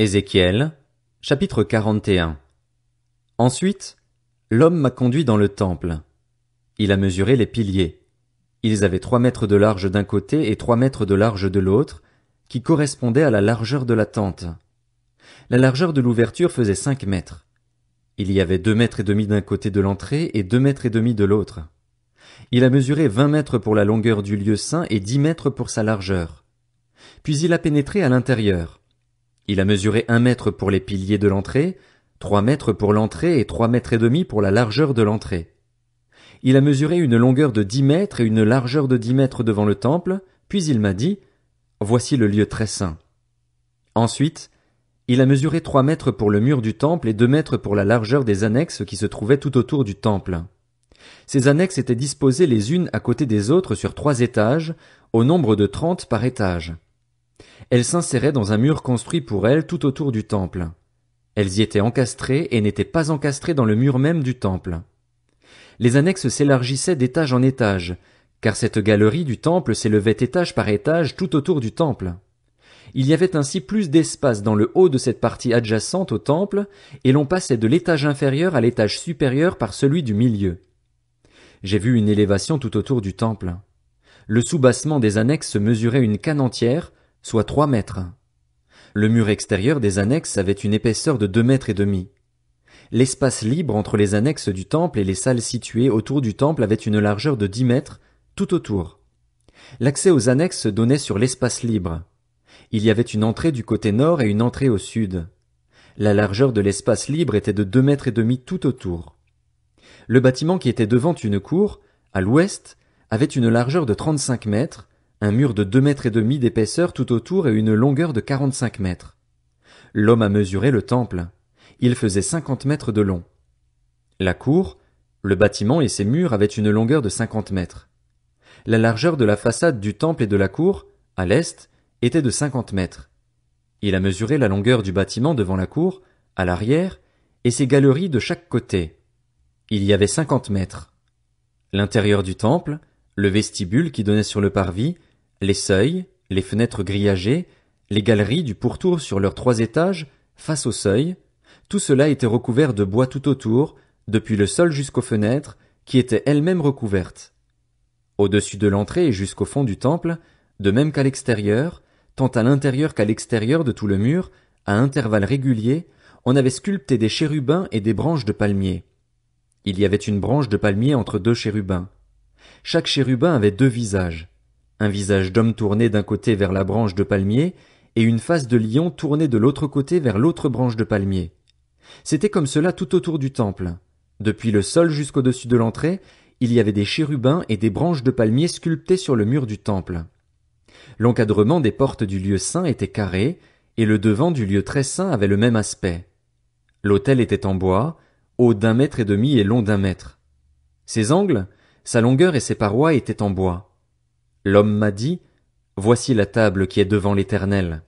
Ézéchiel, chapitre 41. Ensuite, l'homme m'a conduit dans le temple. Il a mesuré les piliers. Ils avaient 3 mètres de large d'un côté et 3 mètres de large de l'autre, qui correspondaient à la largeur de la tente. La largeur de l'ouverture faisait 5 mètres. Il y avait 2 mètres et demi d'un côté de l'entrée et 2 mètres et demi de l'autre. Il a mesuré 20 mètres pour la longueur du lieu saint et 10 mètres pour sa largeur. Puis il a pénétré à l'intérieur. Il a mesuré 1 mètre pour les piliers de l'entrée, 3 mètres pour l'entrée et 3 mètres et demi pour la largeur de l'entrée. Il a mesuré une longueur de 10 mètres et une largeur de 10 mètres devant le temple, puis il m'a dit, voici le lieu très saint. Ensuite, il a mesuré 3 mètres pour le mur du temple et 2 mètres pour la largeur des annexes qui se trouvaient tout autour du temple. Ces annexes étaient disposées les unes à côté des autres sur 3 étages, au nombre de 30 par étage. Elles s'inséraient dans un mur construit pour elles tout autour du temple. Elles y étaient encastrées et n'étaient pas encastrées dans le mur même du temple. Les annexes s'élargissaient d'étage en étage, car cette galerie du temple s'élevait étage par étage tout autour du temple. Il y avait ainsi plus d'espace dans le haut de cette partie adjacente au temple, et l'on passait de l'étage inférieur à l'étage supérieur par celui du milieu. J'ai vu une élévation tout autour du temple. Le soubassement des annexes mesurait une canne entière, soit 3 mètres. Le mur extérieur des annexes avait une épaisseur de 2 mètres et demi. L'espace libre entre les annexes du temple et les salles situées autour du temple avait une largeur de 10 mètres, tout autour. L'accès aux annexes donnait sur l'espace libre. Il y avait une entrée du côté nord et une entrée au sud. La largeur de l'espace libre était de 2 mètres et demi tout autour. Le bâtiment qui était devant une cour, à l'ouest, avait une largeur de 35 mètres, un mur de 2 mètres et demi d'épaisseur tout autour et une longueur de 45 mètres. L'homme a mesuré le temple. Il faisait 50 mètres de long. La cour, le bâtiment et ses murs avaient une longueur de 50 mètres. La largeur de la façade du temple et de la cour, à l'est, était de 50 mètres. Il a mesuré la longueur du bâtiment devant la cour, à l'arrière, et ses galeries de chaque côté. Il y avait 50 mètres. L'intérieur du temple, le vestibule qui donnait sur le parvis, les seuils, les fenêtres grillagées, les galeries du pourtour sur leurs 3 étages, face au seuil, tout cela était recouvert de bois tout autour, depuis le sol jusqu'aux fenêtres, qui étaient elles-mêmes recouvertes. Au-dessus de l'entrée et jusqu'au fond du temple, de même qu'à l'extérieur, tant à l'intérieur qu'à l'extérieur de tout le mur, à intervalles réguliers, on avait sculpté des chérubins et des branches de palmier. Il y avait une branche de palmier entre 2 chérubins. Chaque chérubin avait 2 visages. Un visage d'homme tourné d'un côté vers la branche de palmier, et une face de lion tournée de l'autre côté vers l'autre branche de palmier. C'était comme cela tout autour du temple. Depuis le sol jusqu'au-dessus de l'entrée, il y avait des chérubins et des branches de palmier sculptées sur le mur du temple. L'encadrement des portes du lieu saint était carré, et le devant du lieu très saint avait le même aspect. L'autel était en bois, haut d'1 mètre et demi et long d'1 mètre. Ses angles, sa longueur et ses parois étaient en bois. L'homme m'a dit, voici la table qui est devant l'Éternel.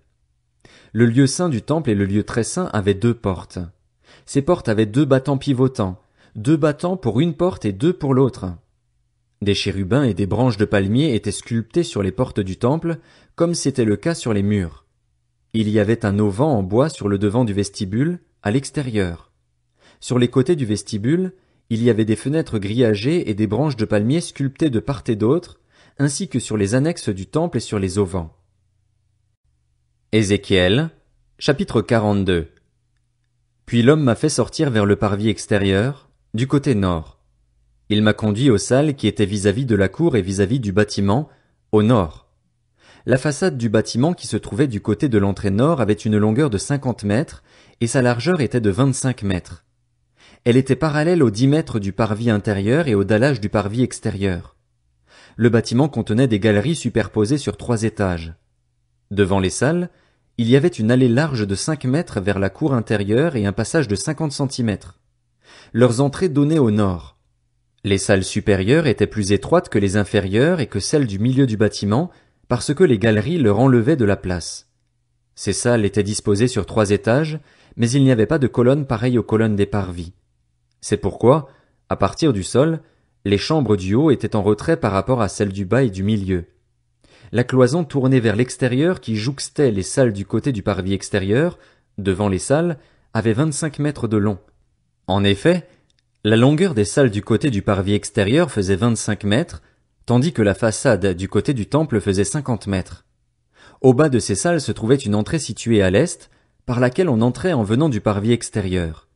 Le lieu saint du temple et le lieu très saint avaient 2 portes. Ces portes avaient 2 battants pivotants, 2 battants pour une porte et 2 pour l'autre. Des chérubins et des branches de palmier étaient sculptés sur les portes du temple, comme c'était le cas sur les murs. Il y avait un auvent en bois sur le devant du vestibule, à l'extérieur. Sur les côtés du vestibule, il y avait des fenêtres grillagées et des branches de palmier sculptées de part et d'autre, ainsi que sur les annexes du temple et sur les auvents. Ézéchiel, chapitre 42. Puis l'homme m'a fait sortir vers le parvis extérieur, du côté nord. Il m'a conduit aux salles qui étaient vis-à-vis de la cour et vis-à-vis du bâtiment, au nord. La façade du bâtiment qui se trouvait du côté de l'entrée nord avait une longueur de 50 mètres, et sa largeur était de 25 mètres. Elle était parallèle aux 10 mètres du parvis intérieur et au dallage du parvis extérieur. Le bâtiment contenait des galeries superposées sur 3 étages. Devant les salles, il y avait une allée large de 5 mètres vers la cour intérieure et un passage de 50 centimètres. Leurs entrées donnaient au nord. Les salles supérieures étaient plus étroites que les inférieures et que celles du milieu du bâtiment, parce que les galeries leur enlevaient de la place. Ces salles étaient disposées sur 3 étages, mais il n'y avait pas de colonnes pareilles aux colonnes des parvis. C'est pourquoi, à partir du sol, les chambres du haut étaient en retrait par rapport à celles du bas et du milieu. La cloison tournée vers l'extérieur qui jouxtait les salles du côté du parvis extérieur devant les salles, avait 25 mètres de long. En effet, la longueur des salles du côté du parvis extérieur faisait 25 mètres, tandis que la façade du côté du temple faisait 50 mètres. Au bas de ces salles se trouvait une entrée située à l'est, par laquelle on entrait en venant du parvis extérieur.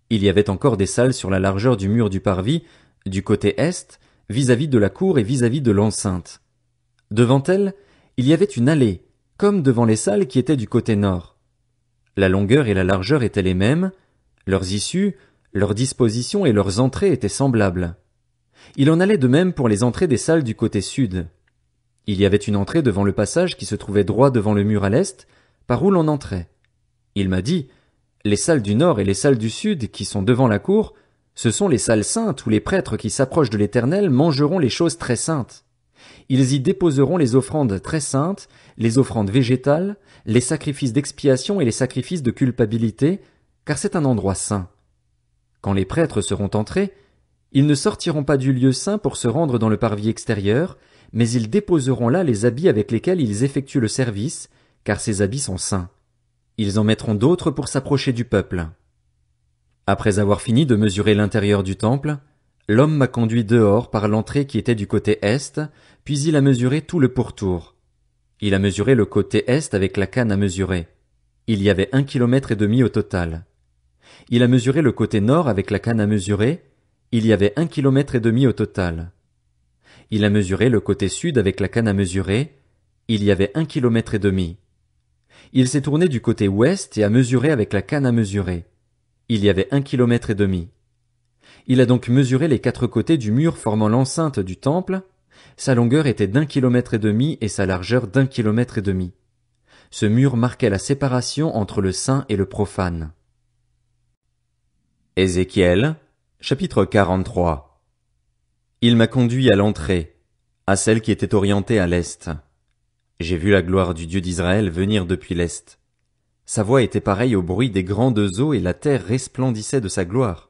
Il y avait encore des salles sur la largeur du mur du parvis, du côté est, vis-à-vis de la cour et vis-à-vis de l'enceinte. Devant elles, il y avait une allée, comme devant les salles qui étaient du côté nord. La longueur et la largeur étaient les mêmes, leurs issues, leurs dispositions et leurs entrées étaient semblables. Il en allait de même pour les entrées des salles du côté sud. Il y avait une entrée devant le passage qui se trouvait droit devant le mur à l'est, par où l'on entrait. Il m'a dit, les salles du nord et les salles du sud qui sont devant la cour, ce sont les salles saintes où les prêtres qui s'approchent de l'Éternel mangeront les choses très saintes. Ils y déposeront les offrandes très saintes, les offrandes végétales, les sacrifices d'expiation et les sacrifices de culpabilité, car c'est un endroit saint. Quand les prêtres seront entrés, ils ne sortiront pas du lieu saint pour se rendre dans le parvis extérieur, mais ils déposeront là les habits avec lesquels ils effectuent le service, car ces habits sont saints. Ils en mettront d'autres pour s'approcher du peuple. Après avoir fini de mesurer l'intérieur du temple, l'homme m'a conduit dehors par l'entrée qui était du côté est, puis il a mesuré tout le pourtour. Il a mesuré le côté est avec la canne à mesurer. Il y avait 1,5 kilomètre au total. Il a mesuré le côté nord avec la canne à mesurer. Il y avait 1,5 kilomètre au total. Il a mesuré le côté sud avec la canne à mesurer. Il y avait 1,5 kilomètre. Il s'est tourné du côté ouest et a mesuré avec la canne à mesurer. Il y avait 1,5 kilomètre. Il a donc mesuré les 4 côtés du mur formant l'enceinte du temple. Sa longueur était d'1,5 kilomètre et sa largeur d'1,5 kilomètre. Ce mur marquait la séparation entre le saint et le profane. Ézéchiel, chapitre 43. Il m'a conduit à l'entrée, à celle qui était orientée à l'est. J'ai vu la gloire du Dieu d'Israël venir depuis l'est. Sa voix était pareille au bruit des grandes eaux et la terre resplendissait de sa gloire.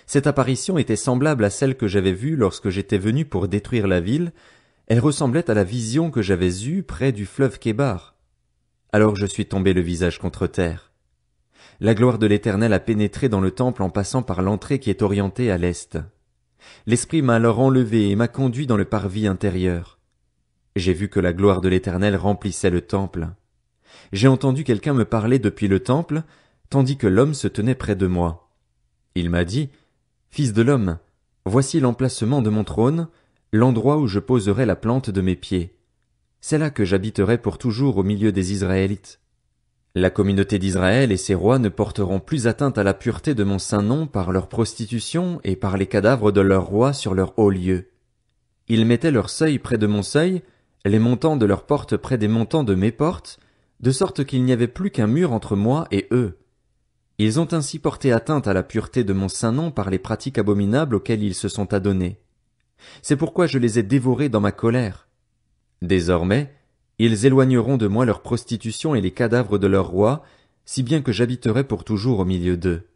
Cette apparition était semblable à celle que j'avais vue lorsque j'étais venu pour détruire la ville. Elle ressemblait à la vision que j'avais eue près du fleuve Kébar. Alors je suis tombé le visage contre terre. La gloire de l'Éternel a pénétré dans le temple en passant par l'entrée qui est orientée à l'est. L'Esprit m'a alors enlevé et m'a conduit dans le parvis intérieur. J'ai vu que la gloire de l'Éternel remplissait le temple. J'ai entendu quelqu'un me parler depuis le temple, tandis que l'homme se tenait près de moi. Il m'a dit, « Fils de l'homme, voici l'emplacement de mon trône, l'endroit où je poserai la plante de mes pieds. C'est là que j'habiterai pour toujours au milieu des Israélites. La communauté d'Israël et ses rois ne porteront plus atteinte à la pureté de mon saint nom par leur prostitution et par les cadavres de leurs rois sur leurs hauts lieux. Ils mettaient leur seuil près de mon seuil, les montants de leurs portes près des montants de mes portes, de sorte qu'il n'y avait plus qu'un mur entre moi et eux. Ils ont ainsi porté atteinte à la pureté de mon saint nom par les pratiques abominables auxquelles ils se sont adonnés. C'est pourquoi je les ai dévorés dans ma colère. Désormais, ils éloigneront de moi leur prostitution et les cadavres de leurs rois, si bien que j'habiterai pour toujours au milieu d'eux.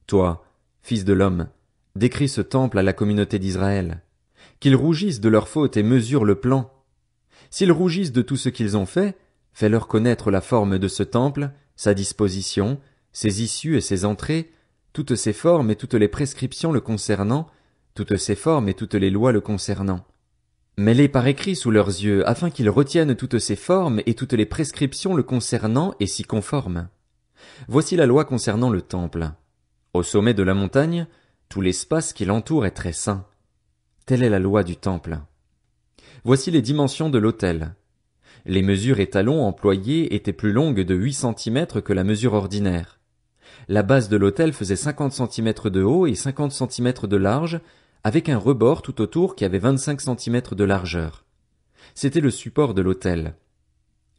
Toi, fils de l'homme, décris ce temple à la communauté d'Israël. Qu'ils rougissent de leurs fautes et mesurent le plan. S'ils rougissent de tout ce qu'ils ont fait, fais-leur connaître la forme de ce temple, sa disposition, ses issues et ses entrées, toutes ses formes et toutes les prescriptions le concernant, toutes ses formes et toutes les lois le concernant. Mets-les par écrit sous leurs yeux, afin qu'ils retiennent toutes ces formes et toutes les prescriptions le concernant et s'y conforment. Voici la loi concernant le temple. Au sommet de la montagne, tout l'espace qui l'entoure est très saint. Telle est la loi du temple. Voici les dimensions de l'autel. Les mesures et talons employés étaient plus longues de 8 centimètres que la mesure ordinaire. La base de l'autel faisait 50 centimètres de haut et 50 centimètres de large, avec un rebord tout autour qui avait 25 centimètres de largeur. C'était le support de l'autel.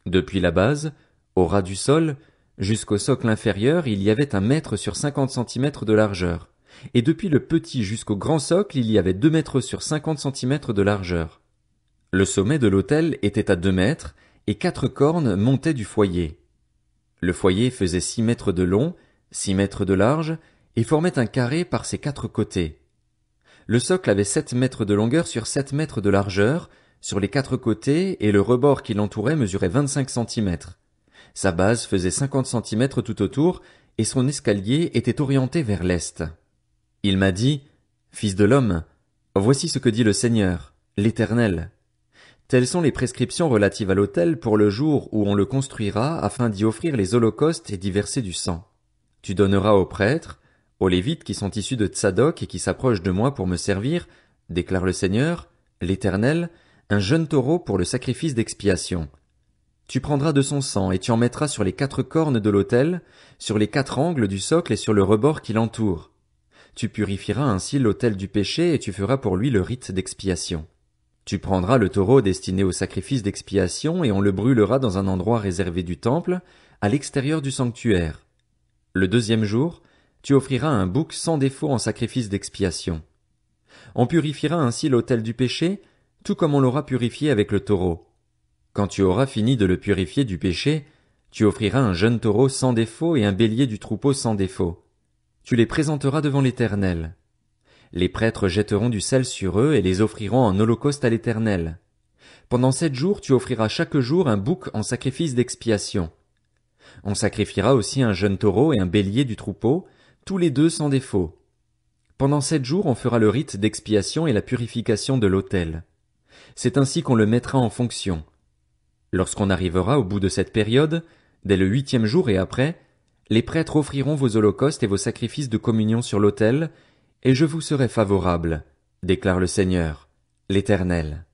Depuis la base, au ras du sol, jusqu'au socle inférieur, il y avait 1 mètre sur 50 centimètres de largeur, et depuis le petit jusqu'au grand socle, il y avait 2 mètres sur 50 centimètres de largeur. Le sommet de l'autel était à 2 mètres, et 4 cornes montaient du foyer. Le foyer faisait 6 mètres de long, 6 mètres de large, et formait un carré par ses 4 côtés. Le socle avait 7 mètres de longueur sur 7 mètres de largeur, sur les 4 côtés, et le rebord qui l'entourait mesurait 25 centimètres. Sa base faisait 50 centimètres tout autour, et son escalier était orienté vers l'est. Il m'a dit, Fils de l'homme, voici ce que dit le Seigneur, l'Éternel. Telles sont les prescriptions relatives à l'autel pour le jour où on le construira afin d'y offrir les holocaustes et d'y verser du sang. Tu donneras aux prêtres, aux Lévites qui sont issus de Tsadok et qui s'approchent de moi pour me servir, déclare le Seigneur, l'Éternel, un jeune taureau pour le sacrifice d'expiation. Tu prendras de son sang et tu en mettras sur les 4 cornes de l'autel, sur les 4 angles du socle et sur le rebord qui l'entoure. Tu purifieras ainsi l'autel du péché et tu feras pour lui le rite d'expiation. Tu prendras le taureau destiné au sacrifice d'expiation et on le brûlera dans un endroit réservé du temple, à l'extérieur du sanctuaire. Le 2e jour, tu offriras un bouc sans défaut en sacrifice d'expiation. On purifiera ainsi l'autel du péché, tout comme on l'aura purifié avec le taureau. Quand tu auras fini de le purifier du péché, tu offriras un jeune taureau sans défaut et un bélier du troupeau sans défaut. Tu les présenteras devant l'Éternel. Les prêtres jetteront du sel sur eux et les offriront en holocauste à l'Éternel. Pendant 7 jours, tu offriras chaque jour un bouc en sacrifice d'expiation. On sacrifiera aussi un jeune taureau et un bélier du troupeau, tous les 2 sans défaut. Pendant 7 jours, on fera le rite d'expiation et la purification de l'autel. C'est ainsi qu'on le mettra en fonction. Lorsqu'on arrivera au bout de cette période, dès le 8e jour et après, les prêtres offriront vos holocaustes et vos sacrifices de communion sur l'autel, et je vous serai favorable, déclare le Seigneur, l'Éternel.